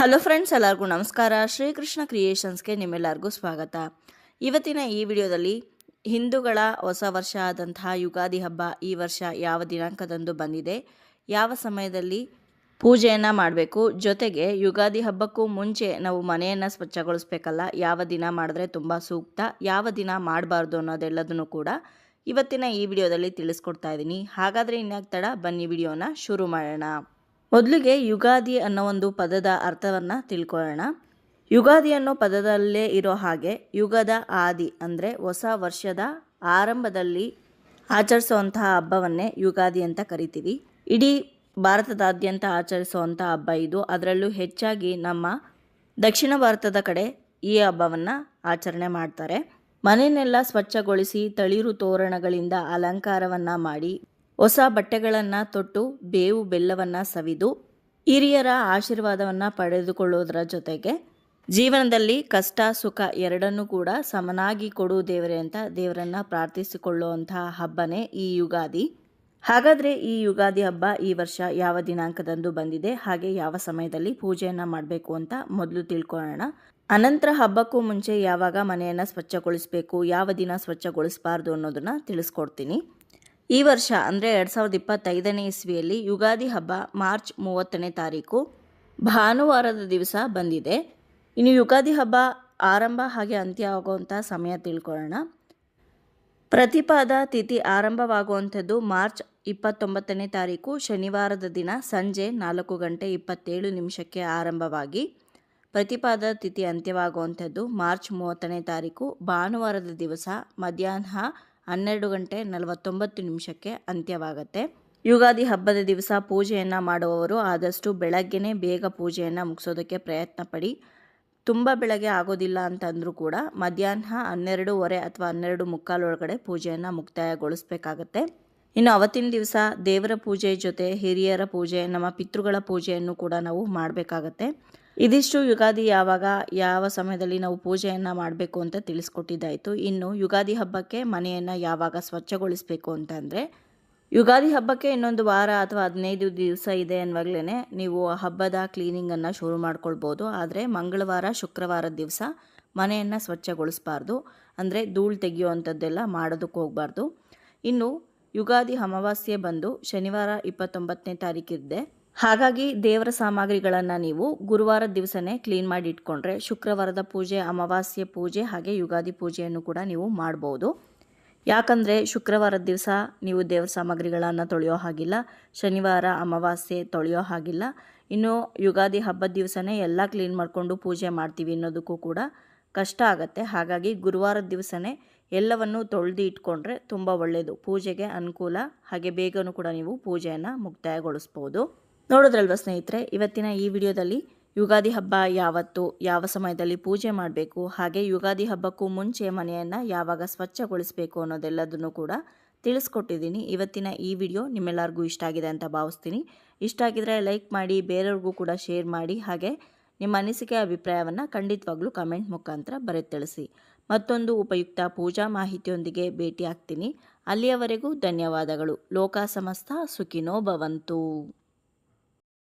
Hello friends, ಎಲ್ಲರಿಗೂ ನಮಸ್ಕಾರ. ಶ್ರೀಕೃಷ್ಣ ಕ್ರಿಯೇಷನ್ಸ್ಗೆ ನಿಮ್ಮೆಲ್ಲರಿಗೂ ಸ್ವಾಗತ. ಇವತ್ತಿನ ಈ ವಿಡಿಯೋದಲ್ಲಿ ಹಿಂದೂಗಳ ಹೊಸ ವರ್ಷ ಆದಂತಹ ಯುಗಾದಿ ಹಬ್ಬ ಈ ವರ್ಷ ಯಾವ ದಿನಾಂಕದಂದು ಬಂದಿದೆ, ಯಾವ ಸಮಯದಲ್ಲಿ ಪೂಜೆಯನ್ನು ಮಾಡಬೇಕು, ಜೊತೆಗೆ ಯುಗಾದಿ ಹಬ್ಬಕ್ಕೂ ಮುಂಚೆ ನಾವು ಮನೆಯನ್ನು ಸ್ವಚ್ಛಗೊಳಿಸ್ಬೇಕಲ್ಲ, ಯಾವ ದಿನ ಮಾಡಿದ್ರೆ ತುಂಬ ಸೂಕ್ತ, ಯಾವ ದಿನ ಮಾಡಬಾರ್ದು ಅನ್ನೋದೆಲ್ಲದನ್ನು ಕೂಡ ಇವತ್ತಿನ ಈ ವಿಡಿಯೋದಲ್ಲಿ ತಿಳಿಸ್ಕೊಡ್ತಾ ಇದ್ದೀನಿ. ಹಾಗಾದರೆ ಇನ್ಯಾಕೆ ತಡ, ಬನ್ನಿ ವಿಡಿಯೋನ ಶುರು ಮಾಡೋಣ. ಮೊದಲಿಗೆ ಯುಗಾದಿ ಅನ್ನೋ ಒಂದು ಪದದ ಅರ್ಥವನ್ನು ತಿಳ್ಕೊಳ್ಳೋಣ. ಯುಗಾದಿ ಅನ್ನೋ ಪದದಲ್ಲೇ ಇರೋ ಹಾಗೆ ಯುಗದ ಆದಿ ಅಂದರೆ ಹೊಸ ವರ್ಷದ ಆರಂಭದಲ್ಲಿ ಆಚರಿಸುವಂತಹ ಹಬ್ಬವನ್ನೇ ಯುಗಾದಿ ಅಂತ ಕರಿತೀವಿ. ಇಡೀ ಭಾರತದಾದ್ಯಂತ ಆಚರಿಸುವಂಥ ಹಬ್ಬ ಇದು. ಅದರಲ್ಲೂ ಹೆಚ್ಚಾಗಿ ನಮ್ಮ ದಕ್ಷಿಣ ಭಾರತದ ಕಡೆ ಈ ಹಬ್ಬವನ್ನು ಆಚರಣೆ ಮಾಡ್ತಾರೆ. ಮನೆಯನ್ನೆಲ್ಲ ಸ್ವಚ್ಛಗೊಳಿಸಿ ತಳಿರು ತೋರಣಗಳಿಂದ ಅಲಂಕಾರವನ್ನು ಮಾಡಿ ಹೊಸ ಬಟ್ಟೆಗಳನ್ನು ತೊಟ್ಟು ಬೇವು ಬೆಲ್ಲವನ್ನು ಸವಿದು ಹಿರಿಯರ ಆಶೀರ್ವಾದವನ್ನು ಪಡೆದುಕೊಳ್ಳೋದರ ಜೊತೆಗೆ ಜೀವನದಲ್ಲಿ ಕಷ್ಟ ಸುಖ ಎರಡನ್ನೂ ಕೂಡ ಸಮನಾಗಿ ಕೊಡು ದೇವರೇ ಅಂತ ದೇವರನ್ನು ಪ್ರಾರ್ಥಿಸಿಕೊಳ್ಳುವಂತಹ ಹಬ್ಬನೇ ಈ ಯುಗಾದಿ. ಹಾಗಾದರೆ ಈ ಯುಗಾದಿ ಹಬ್ಬ ಈ ವರ್ಷ ಯಾವ ದಿನಾಂಕದಂದು ಬಂದಿದೆ, ಹಾಗೆ ಯಾವ ಸಮಯದಲ್ಲಿ ಪೂಜೆಯನ್ನು ಮಾಡಬೇಕು ಅಂತ ಮೊದಲು ತಿಳ್ಕೊಳ್ಳೋಣ. ಅನಂತರ ಹಬ್ಬಕ್ಕೂ ಮುಂಚೆ ಯಾವಾಗ ಮನೆಯನ್ನು ಸ್ವಚ್ಛಗೊಳಿಸಬೇಕು, ಯಾವ ದಿನ ಸ್ವಚ್ಛಗೊಳಿಸಬಾರ್ದು ಅನ್ನೋದನ್ನು ತಿಳಿಸ್ಕೊಡ್ತೀನಿ. ಈ ವರ್ಷ ಅಂದರೆ 2025ನೇ ಇಸ್ವಿಯಲ್ಲಿ ಯುಗಾದಿ ಹಬ್ಬ ಮಾರ್ಚ್ 30ನೇ ತಾರೀಕು ಭಾನುವಾರದ ದಿವಸ ಬಂದಿದೆ. ಇನ್ನು ಯುಗಾದಿ ಹಬ್ಬ ಆರಂಭ ಹಾಗೆ ಅಂತ್ಯ ಆಗುವಂಥ ಸಮಯ ತಿಳ್ಕೊಳ್ಳೋಣ. ಪ್ರತಿಪಾದ ತಿಥಿ ಆರಂಭವಾಗುವಂಥದ್ದು ಮಾರ್ಚ್ 29ನೇ ತಾರೀಕು ಶನಿವಾರದ ದಿನ ಸಂಜೆ 4:27 ಆರಂಭವಾಗಿ ಪ್ರತಿಪಾದ ತಿಥಿ ಅಂತ್ಯವಾಗುವಂಥದ್ದು ಮಾರ್ಚ್ 30ನೇ ತಾರೀಕು ಭಾನುವಾರದ ದಿವಸ ಮಧ್ಯಾಹ್ನ 12:49 ಅಂತ್ಯವಾಗುತ್ತೆ. ಯುಗಾದಿ ಹಬ್ಬದ ದಿವಸ ಪೂಜೆಯನ್ನು ಮಾಡುವವರು ಆದಷ್ಟು ಬೆಳಗ್ಗೆನೇ ಬೇಗ ಪೂಜೆಯನ್ನು ಮುಗಿಸೋದಕ್ಕೆ ಪ್ರಯತ್ನ ಪಡಿ. ತುಂಬ ಬೆಳಗ್ಗೆ ಆಗೋದಿಲ್ಲ ಅಂತಂದರೂ ಕೂಡ ಮಧ್ಯಾಹ್ನ 12:15 ಅಥವಾ 12:45 ಒಳಗಡೆ ಪೂಜೆಯನ್ನು ಮುಕ್ತಾಯಗೊಳಿಸಬೇಕಾಗತ್ತೆ. ಇನ್ನು ಅವತ್ತಿನ ದಿವಸ ದೇವರ ಪೂಜೆ ಜೊತೆ ಹಿರಿಯರ ಪೂಜೆ, ನಮ್ಮ ಪಿತೃಗಳ ಪೂಜೆಯನ್ನು ಕೂಡ ನಾವು ಮಾಡಬೇಕಾಗತ್ತೆ. ಇದಿಷ್ಟು ಯುಗಾದಿ ಯಾವಾಗ ಯಾವ ಸಮಯದಲ್ಲಿ ನಾವು ಪೂಜೆಯನ್ನು ಮಾಡಬೇಕು ಅಂತ ತಿಳಿಸ್ಕೊಟ್ಟಿದ್ದಾಯಿತು. ಇನ್ನು ಯುಗಾದಿ ಹಬ್ಬಕ್ಕೆ ಮನೆಯನ್ನು ಯಾವಾಗ ಸ್ವಚ್ಛಗೊಳಿಸಬೇಕು ಅಂತಂದರೆ ಯುಗಾದಿ ಹಬ್ಬಕ್ಕೆ ಇನ್ನೊಂದು ವಾರ ಅಥವಾ 15 ದಿವಸ ಇದೆ ಅನ್ನುವಾಗಲೇ ನೀವು ಹಬ್ಬದ ಕ್ಲೀನಿಂಗನ್ನು ಶುರು ಮಾಡ್ಕೊಳ್ಬೋದು. ಆದರೆ ಮಂಗಳವಾರ ಶುಕ್ರವಾರದ ದಿವಸ ಮನೆಯನ್ನು ಸ್ವಚ್ಛಗೊಳಿಸಬಾರ್ದು, ಅಂದರೆ ಧೂಳು ತೆಗೆಯುವಂಥದ್ದೆಲ್ಲ ಮಾಡೋದಕ್ಕೆ ಹೋಗಬಾರ್ದು. ಇನ್ನು ಯುಗಾದಿ ಅಮಾವಾಸ್ಯೆ ಬಂದು ಶನಿವಾರ 29ನೇ ತಾರೀಕಿದೆ. ಹಾಗಾಗಿ ದೇವರ ಸಾಮಗ್ರಿಗಳನ್ನು ನೀವು ಗುರುವಾರದ ದಿವಸನೇ ಕ್ಲೀನ್ ಮಾಡಿ ಇಟ್ಕೊಂಡ್ರೆ ಶುಕ್ರವಾರದ ಪೂಜೆ, ಅಮಾವಾಸ್ಯೆ ಪೂಜೆ ಹಾಗೆ ಯುಗಾದಿ ಪೂಜೆಯನ್ನು ಕೂಡ ನೀವು ಮಾಡ್ಬೋದು. ಯಾಕಂದರೆ ಶುಕ್ರವಾರದ ದಿವಸ ನೀವು ದೇವರ ಸಾಮಗ್ರಿಗಳನ್ನು ತೊಳೆಯೋ ಹಾಗಿಲ್ಲ, ಶನಿವಾರ ಅಮಾವಾಸ್ಯೆ ತೊಳೆಯೋ ಹಾಗಿಲ್ಲ. ಇನ್ನು ಯುಗಾದಿ ಹಬ್ಬದ ದಿವಸನೇ ಎಲ್ಲ ಕ್ಲೀನ್ ಮಾಡಿಕೊಂಡು ಪೂಜೆ ಮಾಡ್ತೀವಿ ಅನ್ನೋದಕ್ಕೂ ಕೂಡ ಕಷ್ಟ ಆಗುತ್ತೆ. ಹಾಗಾಗಿ ಗುರುವಾರದ ದಿವಸನೇ ಎಲ್ಲವನ್ನು ತೊಳೆದು ಇಟ್ಕೊಂಡ್ರೆ ತುಂಬ ಒಳ್ಳೆಯದು, ಪೂಜೆಗೆ ಅನುಕೂಲ, ಹಾಗೆ ಬೇಗನೂ ಕೂಡ ನೀವು ಪೂಜೆಯನ್ನು ಮುಕ್ತಾಯಗೊಳಿಸ್ಬೋದು. ನೋಡಿದ್ರಲ್ವ ಸ್ನೇಹಿತರೆ, ಇವತ್ತಿನ ಈ ವಿಡಿಯೋದಲ್ಲಿ ಯುಗಾದಿ ಹಬ್ಬ ಯಾವತ್ತು, ಯಾವ ಸಮಯದಲ್ಲಿ ಪೂಜೆ ಮಾಡಬೇಕು, ಹಾಗೆ ಯುಗಾದಿ ಹಬ್ಬಕ್ಕೂ ಮುಂಚೆ ಮನೆಯನ್ನು ಯಾವಾಗ ಸ್ವಚ್ಛಗೊಳಿಸಬೇಕು ಅನ್ನೋದೆಲ್ಲದನ್ನು ಕೂಡ ತಿಳಿಸ್ಕೊಟ್ಟಿದ್ದೀನಿ. ಇವತ್ತಿನ ಈ ವಿಡಿಯೋ ನಿಮ್ಮೆಲ್ಲರಿಗೂ ಇಷ್ಟ ಆಗಿದೆ ಅಂತ ಭಾವಿಸ್ತೀನಿ. ಇಷ್ಟ ಆಗಿದ್ರೆ ಲೈಕ್ ಮಾಡಿ, ಬೇರೆಯವ್ರಿಗೂ ಕೂಡ ಶೇರ್ ಮಾಡಿ, ಹಾಗೆ ನಿಮ್ಮ ಅನಿಸಿಕೆ ಅಭಿಪ್ರಾಯವನ್ನು ಖಂಡಿತವಾಗ್ಲೂ ಕಮೆಂಟ್ ಮುಖಾಂತರ ಬರೆದು ತಿಳಿಸಿ. ಮತ್ತೊಂದು ಉಪಯುಕ್ತ ಪೂಜಾ ಮಾಹಿತಿಯೊಂದಿಗೆ ಭೇಟಿ ಆಗ್ತೀನಿ. ಅಲ್ಲಿಯವರೆಗೂ ಧನ್ಯವಾದಗಳು. ಲೋಕ ಸಮಸ್ತ ಸುಖಿನೋ ಭವಂತು.